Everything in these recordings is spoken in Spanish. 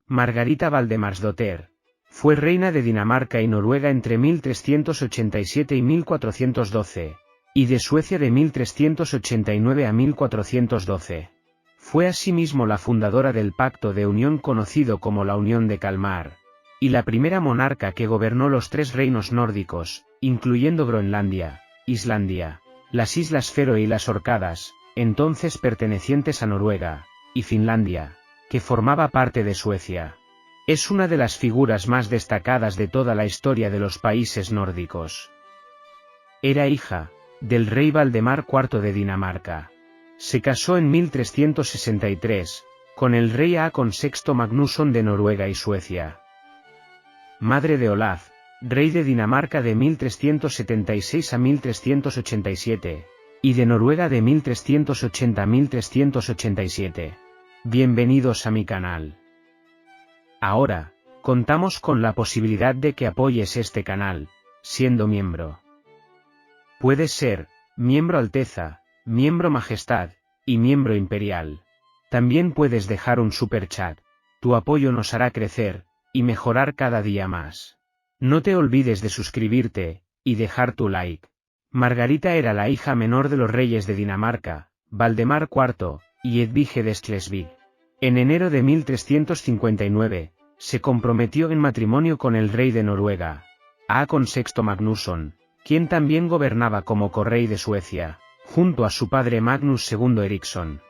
Margarita Valdemarsdottir fue reina de Dinamarca y Noruega entre 1387 y 1412, y de Suecia de 1389 a 1412. Fue asimismo la fundadora del Pacto de Unión conocido como la Unión de Kalmar, y la primera monarca que gobernó los tres reinos nórdicos, incluyendo Groenlandia, Islandia, las Islas Feroe y las Orcadas, entonces pertenecientes a Noruega, y Finlandia, que formaba parte de Suecia. Es una de las figuras más destacadas de toda la historia de los países nórdicos. Era hija del rey Valdemar IV de Dinamarca. Se casó en 1363 con el rey Haakon VI Magnusson de Noruega y Suecia. Madre de Olaf, rey de Dinamarca de 1376 a 1387, y de Noruega de 1380 a 1387. Bienvenidos a mi canal. Ahora, contamos con la posibilidad de que apoyes este canal, siendo miembro. Puedes ser miembro Alteza, miembro Majestad, y miembro Imperial. También puedes dejar un super chat. Tu apoyo nos hará crecer y mejorar cada día más. No te olvides de suscribirte y dejar tu like. Margarita era la hija menor de los reyes de Dinamarca, Valdemar IV y Edvige de Schleswig. En enero de 1359, se comprometió en matrimonio con el rey de Noruega, Haakon VI Magnusson, quien también gobernaba como correy de Suecia, junto a su padre Magnus II Eriksson.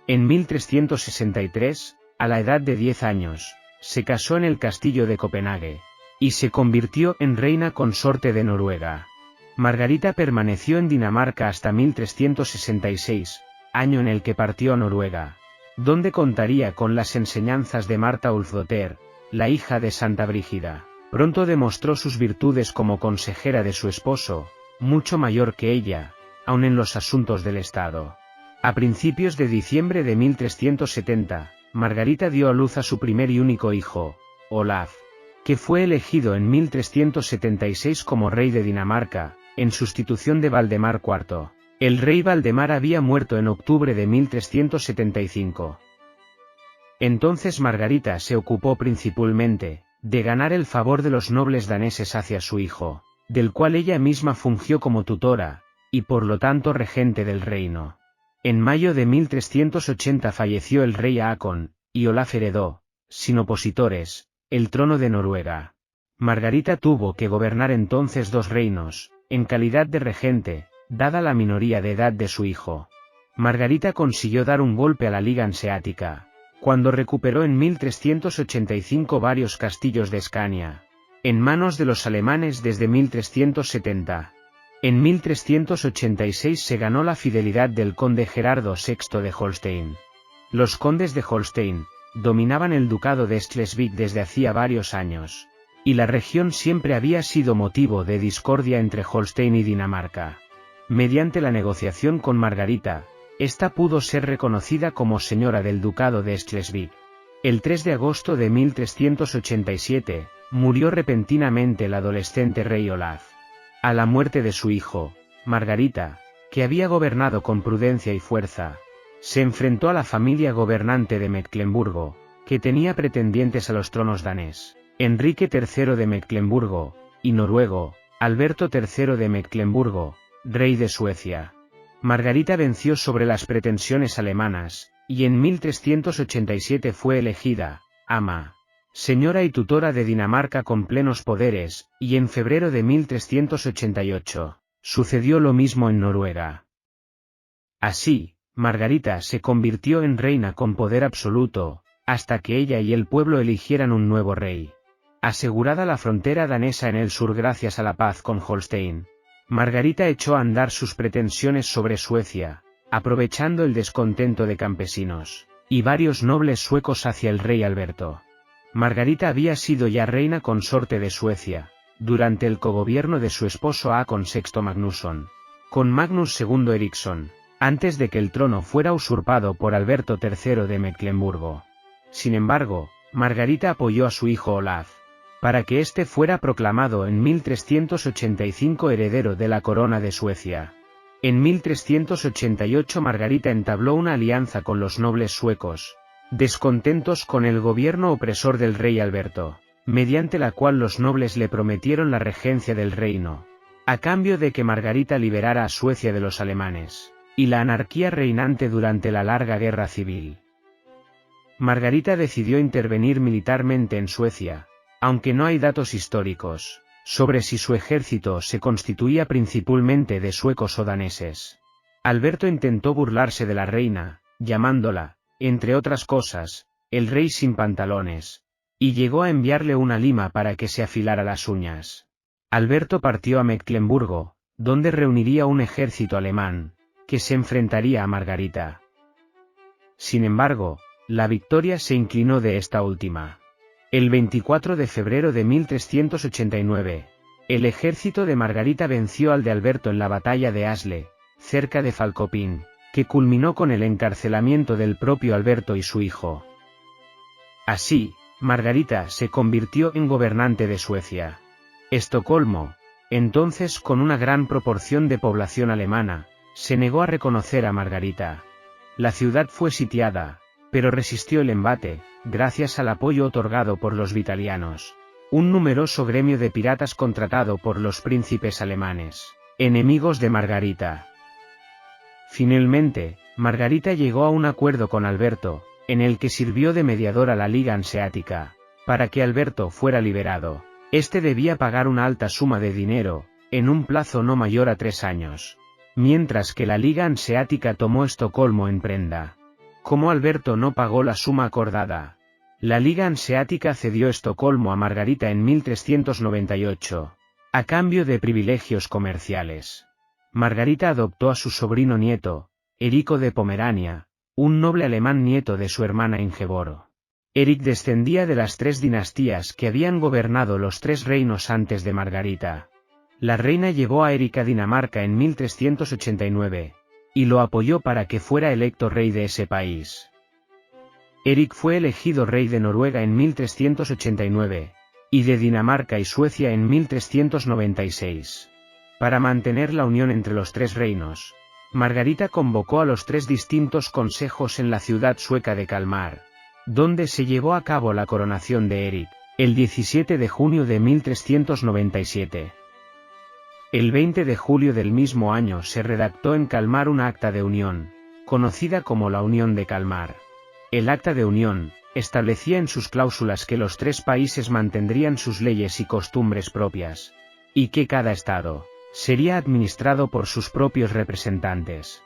En 1363, a la edad de 10 años, se casó en el castillo de Copenhague, y se convirtió en reina consorte de Noruega. Margarita permaneció en Dinamarca hasta 1366, año en el que partió a Noruega, donde contaría con las enseñanzas de Marta Ulfdottir, la hija de Santa Brígida. Pronto demostró sus virtudes como consejera de su esposo, mucho mayor que ella, aun en los asuntos del Estado. A principios de diciembre de 1370, Margarita dio a luz a su primer y único hijo, Olaf, que fue elegido en 1376 como rey de Dinamarca, en sustitución de Valdemar IV. El rey Valdemar había muerto en octubre de 1375. Entonces Margarita se ocupó principalmente de ganar el favor de los nobles daneses hacia su hijo, del cual ella misma fungió como tutora, y por lo tanto regente del reino. En mayo de 1380 falleció el rey Haakon, y Olaf heredó, sin opositores, el trono de Noruega. Margarita tuvo que gobernar entonces dos reinos, en calidad de regente, dada la minoría de edad de su hijo. Margarita consiguió dar un golpe a la Liga Hanseática, cuando recuperó en 1385 varios castillos de Escania, en manos de los alemanes desde 1370. En 1386 se ganó la fidelidad del conde Gerardo VI de Holstein. Los condes de Holstein dominaban el ducado de Schleswig desde hacía varios años, y la región siempre había sido motivo de discordia entre Holstein y Dinamarca. Mediante la negociación con Margarita, esta pudo ser reconocida como señora del ducado de Schleswig. El 3 de agosto de 1387, murió repentinamente el adolescente rey Olaf. A la muerte de su hijo, Margarita, que había gobernado con prudencia y fuerza, se enfrentó a la familia gobernante de Mecklemburgo, que tenía pretendientes a los tronos danés, Enrique III de Mecklemburgo, y noruego, Alberto III de Mecklemburgo, rey de Suecia. Margarita venció sobre las pretensiones alemanas, y en 1387 fue elegida ama, señora y tutora de Dinamarca con plenos poderes, y en febrero de 1388, sucedió lo mismo en Noruega. Así, Margarita se convirtió en reina con poder absoluto, hasta que ella y el pueblo eligieran un nuevo rey. Asegurada la frontera danesa en el sur gracias a la paz con Holstein, Margarita echó a andar sus pretensiones sobre Suecia, aprovechando el descontento de campesinos y varios nobles suecos hacia el rey Alberto. Margarita había sido ya reina consorte de Suecia, durante el cogobierno de su esposo Haakon VI Magnusson, con Magnus II Eriksson, antes de que el trono fuera usurpado por Alberto III de Mecklemburgo. Sin embargo, Margarita apoyó a su hijo Olaf, para que éste fuera proclamado en 1385 heredero de la corona de Suecia. En 1388 Margarita entabló una alianza con los nobles suecos, descontentos con el gobierno opresor del rey Alberto, mediante la cual los nobles le prometieron la regencia del reino, a cambio de que Margarita liberara a Suecia de los alemanes, y la anarquía reinante durante la larga guerra civil. Margarita decidió intervenir militarmente en Suecia, aunque no hay datos históricos sobre si su ejército se constituía principalmente de suecos o daneses. Alberto intentó burlarse de la reina, llamándola, entre otras cosas, el rey sin pantalones, y llegó a enviarle una lima para que se afilara las uñas. Alberto partió a Mecklemburgo, donde reuniría un ejército alemán, que se enfrentaría a Margarita. Sin embargo, la victoria se inclinó de esta última. El 24 de febrero de 1389, el ejército de Margarita venció al de Alberto en la batalla de Asle, cerca de Falköping, que culminó con el encarcelamiento del propio Alberto y su hijo. Así, Margarita se convirtió en gobernante de Suecia. Estocolmo, entonces con una gran proporción de población alemana, se negó a reconocer a Margarita. La ciudad fue sitiada, pero resistió el embate, gracias al apoyo otorgado por los vitalianos, un numeroso gremio de piratas contratado por los príncipes alemanes, enemigos de Margarita. Finalmente, Margarita llegó a un acuerdo con Alberto, en el que sirvió de mediador a la Liga Hanseática, para que Alberto fuera liberado. Este debía pagar una alta suma de dinero, en un plazo no mayor a 3 años, mientras que la Liga Hanseática tomó Estocolmo en prenda. Como Alberto no pagó la suma acordada, la Liga Hanseática cedió Estocolmo a Margarita en 1398, a cambio de privilegios comerciales. Margarita adoptó a su sobrino nieto, Erico de Pomerania, un noble alemán nieto de su hermana Ingeborg. Eric descendía de las 3 dinastías que habían gobernado los 3 reinos antes de Margarita. La reina llevó a Eric a Dinamarca en 1389, y lo apoyó para que fuera electo rey de ese país. Eric fue elegido rey de Noruega en 1389, y de Dinamarca y Suecia en 1396. Para mantener la unión entre los 3 reinos, Margarita convocó a los 3 distintos consejos en la ciudad sueca de Kalmar, donde se llevó a cabo la coronación de Eric, el 17 de junio de 1397. El 20 de julio del mismo año se redactó en Kalmar una acta de unión, conocida como la Unión de Kalmar. El acta de unión establecía en sus cláusulas que los 3 países mantendrían sus leyes y costumbres propias, y que cada estado sería administrado por sus propios representantes.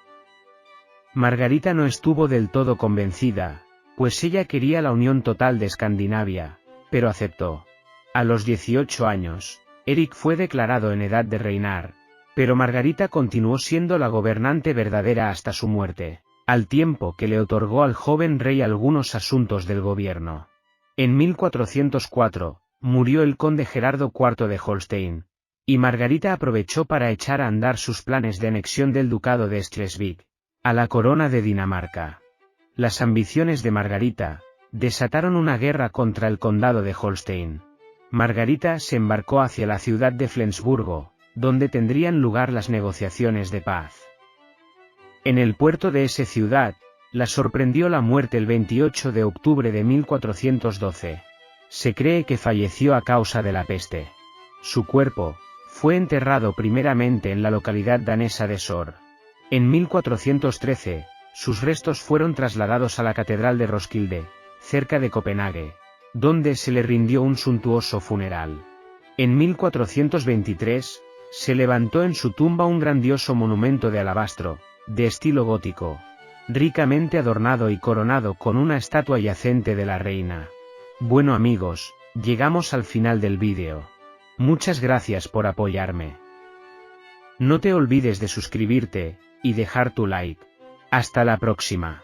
Margarita no estuvo del todo convencida, pues ella quería la unión total de Escandinavia, pero aceptó. A los 18 años, Eric fue declarado en edad de reinar, pero Margarita continuó siendo la gobernante verdadera hasta su muerte, al tiempo que le otorgó al joven rey algunos asuntos del gobierno. En 1404, murió el conde Gerardo IV de Holstein, y Margarita aprovechó para echar a andar sus planes de anexión del ducado de Schleswig a la corona de Dinamarca. Las ambiciones de Margarita desataron una guerra contra el condado de Holstein. Margarita se embarcó hacia la ciudad de Flensburgo, donde tendrían lugar las negociaciones de paz. En el puerto de esa ciudad, la sorprendió la muerte el 28 de octubre de 1412. Se cree que falleció a causa de la peste. Su cuerpo fue enterrado primeramente en la localidad danesa de Sor. En 1413, sus restos fueron trasladados a la catedral de Roskilde, cerca de Copenhague, donde se le rindió un suntuoso funeral. En 1423, se levantó en su tumba un grandioso monumento de alabastro, de estilo gótico, ricamente adornado y coronado con una estatua yacente de la reina. Bueno amigos, llegamos al final del vídeo. Muchas gracias por apoyarme. No te olvides de suscribirte y dejar tu like. Hasta la próxima.